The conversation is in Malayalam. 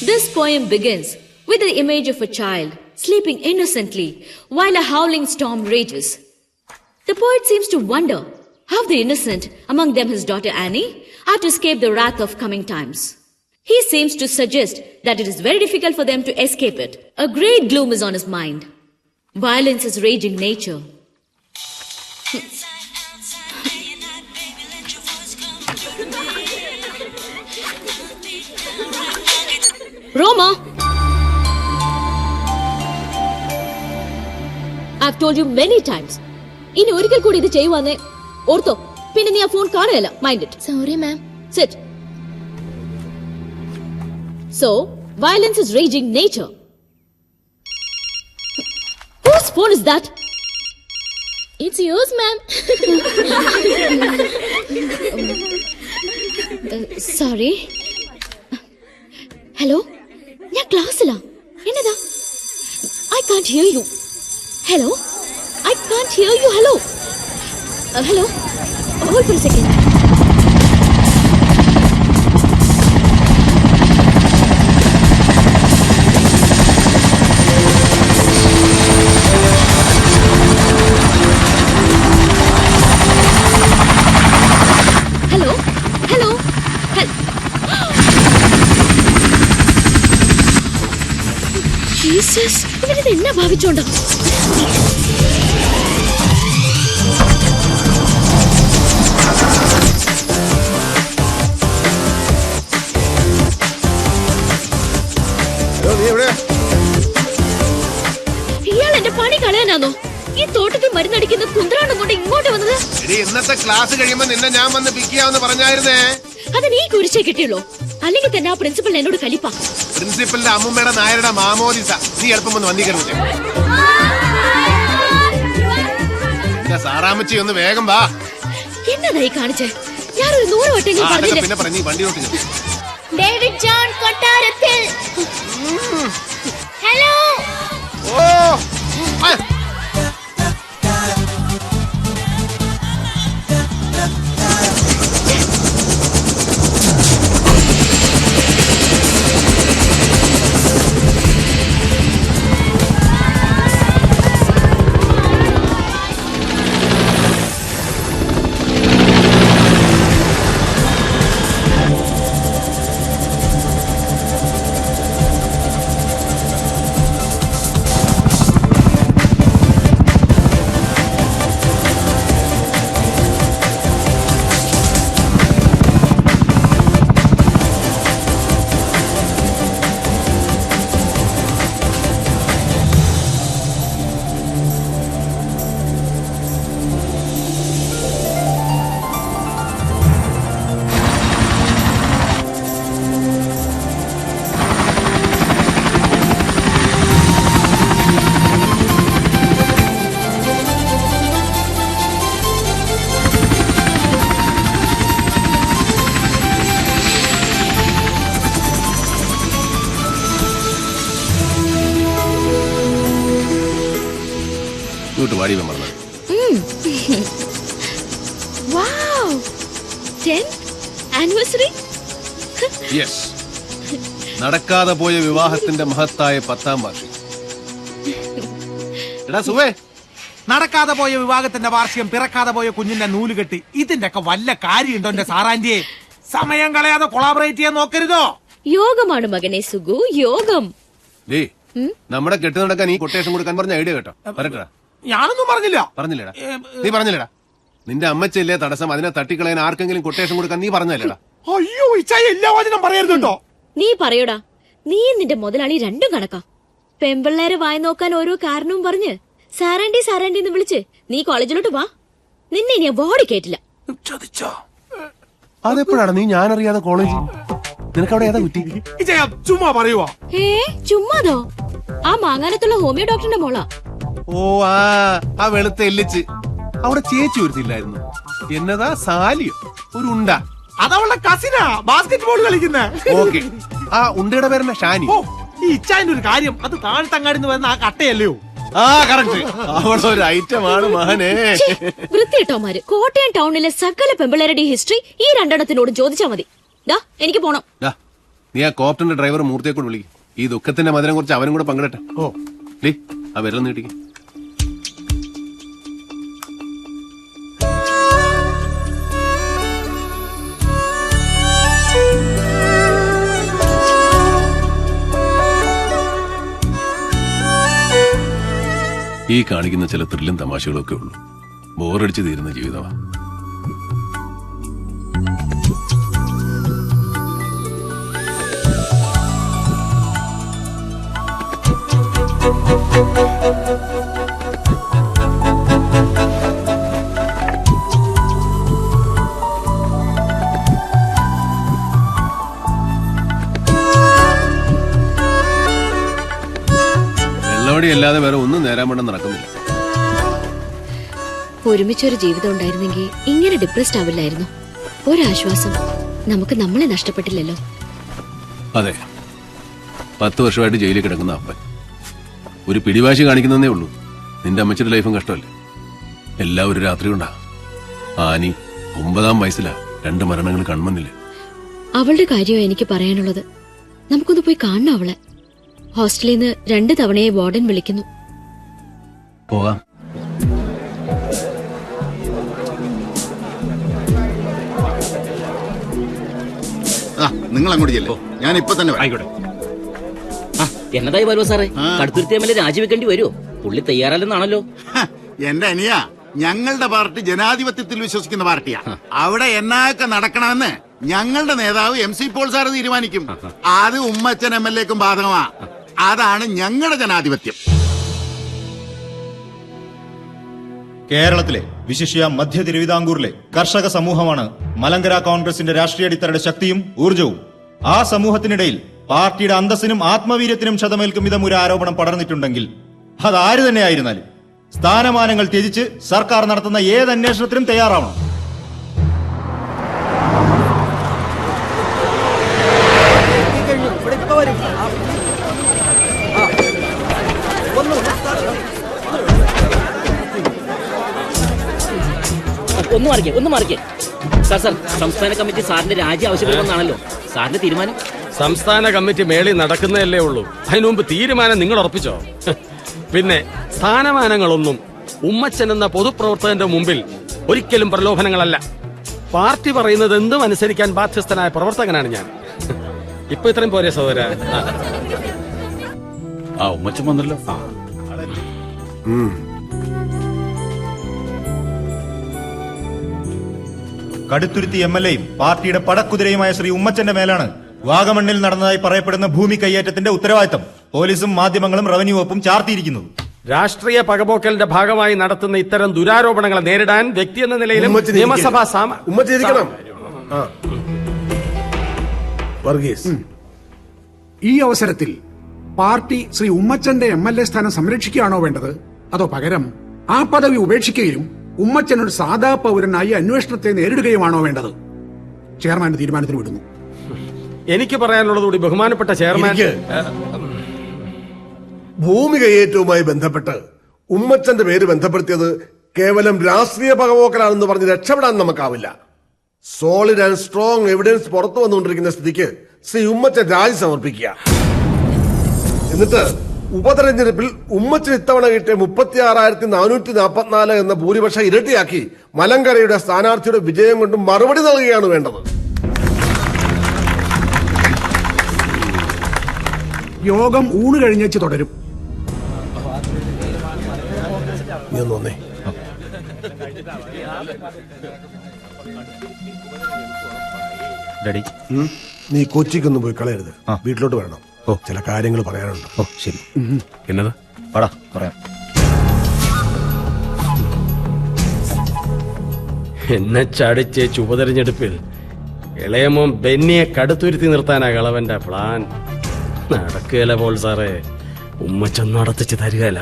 This poem begins with the image of a child sleeping innocently while a howling storm rages. The poet seems to wonder how the innocent, among them his daughter Annie, are to escape the wrath of coming times. He seems to suggest that it is very difficult for them to escape it. A great gloom is on his mind. Violence is raging nature. Roma! I've told you many times. ഇനി ഒരിക്കൽ കൂടി ഇത് ചെയ്യുവാന്നേ ഓർത്തോ. പിന്നെ നീ ആ phone കാണുകയല്ല. Mind it. Sorry, ma'am. Sit. So, violence is raging nature. Whose phone is that? It's yours, ma'am. Sorry. Hello? ഞാൻ ക്ലാസ്സിലാ. എന്നതാ? I can't hear you. Hello? I can't hear you. Hello? Hello? Hold for a second. Hello? Hello? Jesus, ഇവനിത് എന്നാ ഭാവിച്ചോണ്ടോ? ഇയാൾ എന്റെ പണി കളയാനാണോ? ഈ തോട്ടത്തിൽ മരുന്നടിക്കുന്ന കുന്ത്രാണ്ടം കൊണ്ട് ഇങ്ങോട്ട് വന്നത്? ഇന്നത്തെ ക്ലാസ് കഴിയുമ്പോ നിന്നെ ഞാൻ വന്ന് പിക്ക് ചെയ്യാമെന്ന് പറഞ്ഞായിരുന്നേ. അത് നീ കുരിശേ കിട്ടിയുള്ളൂ. അല്ലെങ്കിൽ തന്നെ ആ പ്രിൻസിപ്പൽ എന്നോട് കലിപ്പ. പ്രിൻസിപ്പലിന്റെ അമ്മൂമ്മയുടെ നായരുടെ മാമോദിസ. നീ എളുപ്പം വന്ന് വന്നിക്കരുത്. സാറാമ്മച്ചി ഒന്ന് വേഗം വാ. എന്നതായി കാണിച്ചേ? ഞാനൊരു 100 വട്ടെങ്കിലും പറഞ്ഞില്ലേ? പിന്നെ പറഞ്ഞു വണ്ടിയിലോട്ട്. David John കൊട്ടാരത്തിൽ. ഹലോ. ഓ വാടി മറന്നു. Wow! 10th anniversary? Yes. നടക്കാതെ പോയ വിവാഹത്തിന്റെ മഹത്തായ 10ാം വാർഷികം. എടാ സുവേ, നടക്കാതെ പോയ വിവാഹത്തിന്റെ വാർഷികം, പിറക്കാതെ പോയ കുഞ്ഞിന്റെ നൂലുകെട്ടി, ഇതിന്റെ ഒക്കെ വല്ല കാര്യമുണ്ടോ എന്റെ സാറാന്റിയെ? സമയം കളയാതെ കൊളാബറേറ്റ് ചെയ്യാൻ നോക്കരുതോ? യോഗമാണ് മകനെ സുഗു, യോഗം. നമ്മുടെ കെട്ടു നടക്കാൻ ഈ കൊട്ടേഷൻ കൊടുക്കാൻ പറഞ്ഞ ഐഡിയ കേട്ടോ. പറയട്ടാ. ഞാനൊന്നും പറഞ്ഞില്ലടാ. നീ പറഞ്ഞില്ലടാ. നിന്റെ അമ്മച്ചല്ലേ തടസ്സം, അതിനെ തട്ടിക്കളയാൻ ആർക്കെങ്കിലും കൊട്ടേഷൻ കൊടുക്കാൻ നീ പറഞ്ഞല്ലേടാ. അയ്യോ ഇച്ചായി എല്ലാ വചനം പറയരുതോ. നീ പറയൂടാ. നീ നിന്റെ മുതലാളി രണ്ടും കണക്കാ. പെമ്പിള്ളേരെ വായി നോക്കാൻ ഓരോ കാരണവും പറഞ്ഞ് സാറാണ്ടി സാറാണ്ടി എന്ന് വിളിച്ച് നീ കോളേജിലോട്ട് വാ. നിന്നെ ഞാൻ ബോഡി കേട്ടില്ല. അതെപ്പോഴാണ് നീ ഞാനറിയാതെ കോളേജ്? നിനക്കവിടെ ഏതാ കുറ്റി? ചുമ്മാ പറയുവാ. ചുമ്മാതോ? ആ മാങ്ങാനത്തുള്ള ഹോമിയോ ഡോക്ടറിന്റെ മോളാ. ഓ ആ വെളുത്ത എല്ലിച്ച്. അവിടെ ചേച്ചി ഒരുത്തില്ലായിരുന്നു. എന്നതാ സാലിയോ ഒരു ഉണ്ട? അതവളുടെ കസിനാ, ബാസ്കറ്റ് ബോൾ കളിക്കുന്ന. ഓക്കെ, ആ ഉണ്ടയുടെ പേരെന്നാ? ഷാനി. ഈ ഇച്ചാന്റെ ഒരു കാര്യം, അത് താഴ്ത്തങ്ങാടിന്ന് വരുന്ന ആ കട്ടയല്ലയോ? ആ കറക്റ്റ്, അവളൊരു ഐറ്റമാണ് മകനെ. വൃത്തിയിട്ടോമാര് കോട്ടയം ടൗണിലെ സകല പെമ്പിളരുടെ ഹിസ്റ്ററി ഈ രണ്ടെണ്ണത്തിനോട് ചോദിച്ചാ മതി. എനിക്ക് പോണം. നീ ആ കോപ്റ്റന്റെ ഡ്രൈവർ മൂർത്തിയെ കൂടെ വിളിക്കും. ഈ ദുഃഖത്തിന്റെ മധുരം കുറിച്ച് അവനും കൂടെ പങ്കിടട്ടെ. ഓ ലീ ആ വിരൽ നീട്ടിക്ക്. ഈ കാണിക്കുന്ന ചില ത്രില്ലും തമാശകളും ഒക്കെ ഉള്ളൂ. ബോറടിച്ച് തീരുന്ന ജീവിതമാണ്. വെള്ളവടി അല്ലാതെ വേറെ ഒന്നും നേരാൻ വേണ്ട നടക്കുന്നില്ല. ഒരുമിച്ചൊരു ജീവിതം ഉണ്ടായിരുന്നെങ്കിൽ ഇങ്ങനെ ഡിപ്രസ്ഡ് ആവില്ലായിരുന്നു. ഒരാശ്വാസം, നമുക്ക് നമ്മളെ നഷ്ടപ്പെട്ടില്ലല്ലോ. അതെ, 10 വർഷമായിട്ട് ജയിലിൽ കിടക്കുന്ന അപ്പൻ ഒരു പിടിവാശി കാണിക്കുന്നതേ ഉള്ളൂ. നിന്റെ അമ്മച്ചിയുടെ ലൈഫും കഷ്ടമല്ലേ? എല്ലാം ഒരു രാത്രി കൊണ്ടാ. ആനി 9-ാം വയസ്സിലാ 2 മരണങ്ങൾ കൺമുന്നില്. അവളുടെ കാര്യമാണ് എനിക്ക് പറയാനുള്ളത്. നമുക്കൊന്ന് പോയി കാണണം അവളെ. ഹോസ്റ്റലിൽ നിന്ന് 2 തവണയായി വാർഡൻ വിളിക്കുന്നു. പോകാം. നിങ്ങൾ അങ്ങോട്ട് ചെല്ലോ, ഞാൻ ഇപ്പൊ തന്നെ ആയിക്കോട്ടെ. എന്നതായി വരുമോ സാറേ? കടുത്തുരുത്തി എം എൽ എ രാജിവെക്കേണ്ടി വരുമോ? പുള്ളി തയ്യാറല്ലെന്നാണല്ലോ. എന്റെ അനിയ, ഞങ്ങളുടെ പാർട്ടി ജനാധിപത്യത്തിൽ വിശ്വസിക്കുന്ന പാർട്ടിയാ. അവിടെ എന്നൊക്കെ നടക്കണമെന്ന് ഞങ്ങളുടെ നേതാവ് MC പോൾ സാറ് തീരുമാനിക്കും. അത് ഉമ്മച്ചൻ MLA-ക്കും ബാധകമാ. അതാണ് ഞങ്ങളുടെ ജനാധിപത്യം. കേരളത്തിലെ വിശിഷ്യ മധ്യ തിരുവിതാംകൂറിലെ കർഷക സമൂഹമാണ് മലങ്കര കോൺഗ്രസിന്റെ രാഷ്ട്രീയ അടിത്തറയുടെ ശക്തിയും ഊർജവും. ആ സമൂഹത്തിനിടയിൽ പാർട്ടിയുടെ അന്തസ്സിനും ആത്മവീര്യത്തിനും ക്ഷതമേൽക്കും വിധം ഒരു ആരോപണം പടർന്നിട്ടുണ്ടെങ്കിൽ അതാര് തന്നെയായിരുന്നാലും സ്ഥാനമാനങ്ങൾ ത്യജിച്ച് സർക്കാർ നടത്തുന്ന ഏത് അന്വേഷണത്തിനും തയ്യാറാവണം. ഒന്ന് മാറിക്കേ സാർ. സംസ്ഥാന കമ്മിറ്റി സാറിന്റെ രാജി ആവശ്യപ്പെടുമെന്നാണല്ലോ സാറിന്റെ തീരുമാനം. സംസ്ഥാന കമ്മിറ്റി മേളിൽ നടക്കുന്നതല്ലേ ഉള്ളൂ. അതിനു മുമ്പ് തീരുമാനം നിങ്ങൾ ഉറപ്പിച്ചോ? പിന്നെ സ്ഥാനമാനങ്ങളൊന്നും ഉമ്മച്ചൻ എന്ന പൊതുപ്രവർത്തകന്റെ മുമ്പിൽ ഒരിക്കലും പ്രലോഭനങ്ങളല്ല. പാർട്ടി പറയുന്നത് എന്തും അനുസരിക്കാൻ ബാധ്യസ്ഥനായ പ്രവർത്തകനാണ് ഞാൻ. ഇപ്പൊ ഇത്രയും പോരെ സഹോദര? ആ ഉമ്മച്ചൻ വന്നല്ലോ. കടുത്തുരുത്തി MLA-യും പാർട്ടിയുടെ പടക്കുതിരയുമായ ശ്രീ ഉമ്മച്ചന്റെ മേലാണ് വാഗമണ്ണിൽ നടന്നതായി പറയപ്പെടുന്ന ഭൂമി കയ്യേറ്റത്തിന്റെ ഉത്തരവാദിത്തം പോലീസും മാധ്യമങ്ങളും റവന്യൂ വകുപ്പും ചാർത്തിയിരിക്കുന്നത്. രാഷ്ട്രീയ പകപോക്കലിന്റെ ഭാഗമായി നടത്തുന്ന ഇത്തരം ദുരാരോപണങ്ങളെ നേരിടാൻ വ്യക്തി എന്ന നിലയിലും നിയമസഭാ ഈ അവസരത്തിൽ പാർട്ടി ശ്രീ ഉമ്മച്ചന്റെ MLA സ്ഥാനം സംരക്ഷിക്കുകയാണോ വേണ്ടത്, അതോ പകരം ആ പദവി ഉപേക്ഷിക്കുകയും ഉമ്മച്ചൻ ഒരു സാധാ പൗരനായി അന്വേഷണത്തെ നേരിടുകയുമാണോ വേണ്ടത്? ചെയർമാന്റെ തീരുമാനത്തിന് വിടുന്നു. എനിക്ക് പറയാനുള്ളത് കൂടി ബഹുമാനപ്പെട്ട ചെയർമാൻ. ഭൂമി കയ്യേറ്റവുമായി ബന്ധപ്പെട്ട് ഉമ്മച്ചന്റെ പേര് ബന്ധപ്പെടുത്തിയത് കേവലം രാഷ്ട്രീയ പകപോക്കലാണെന്ന് പറഞ്ഞ് രക്ഷപ്പെടാൻ നമുക്കാവില്ല. സോളിഡ് ആൻഡ് സ്ട്രോങ് എവിഡൻസ് പുറത്തു വന്നുകൊണ്ടിരിക്കുന്ന സ്ഥിതിക്ക് ശ്രീ ഉമ്മച്ചൻ രാജി സമർപ്പിക്കുക. എന്നിട്ട് ഉപതെരഞ്ഞെടുപ്പിൽ ഉമ്മച്ചൻ ഇത്തവണ കിട്ടിയ 36,444 എന്ന ഭൂരിപക്ഷം ഇരട്ടിയാക്കി മലങ്കരയുടെ സ്ഥാനാർത്ഥിയുടെ വിജയം കൊണ്ട് മറുപടി നൽകുകയാണ് വേണ്ടത്. യോഗം ഊണ് കഴിഞ്ഞേച്ച് തുടരും. നീ കൊച്ചിക്കൊന്നും പോയി കളയരുത്, വീട്ടിലോട്ട് വരണം. ചില കാര്യങ്ങൾ പറയാനുണ്ട്. ശരി. എന്നതാ? പറയാം. എന്നെ ചടിച്ചേച്ച് ഉപതെരഞ്ഞെടുപ്പിൽ ഇളയമോൻ ബെന്നിയെ കടുത്തുരുത്തി നിർത്താനാ കളവന്റെ പ്ലാൻ. നടക്കുകയല്ല പോൾ സാറേ. ഉമ്മച്ചൻ നടത്തിച്ച് തരികയില്ല.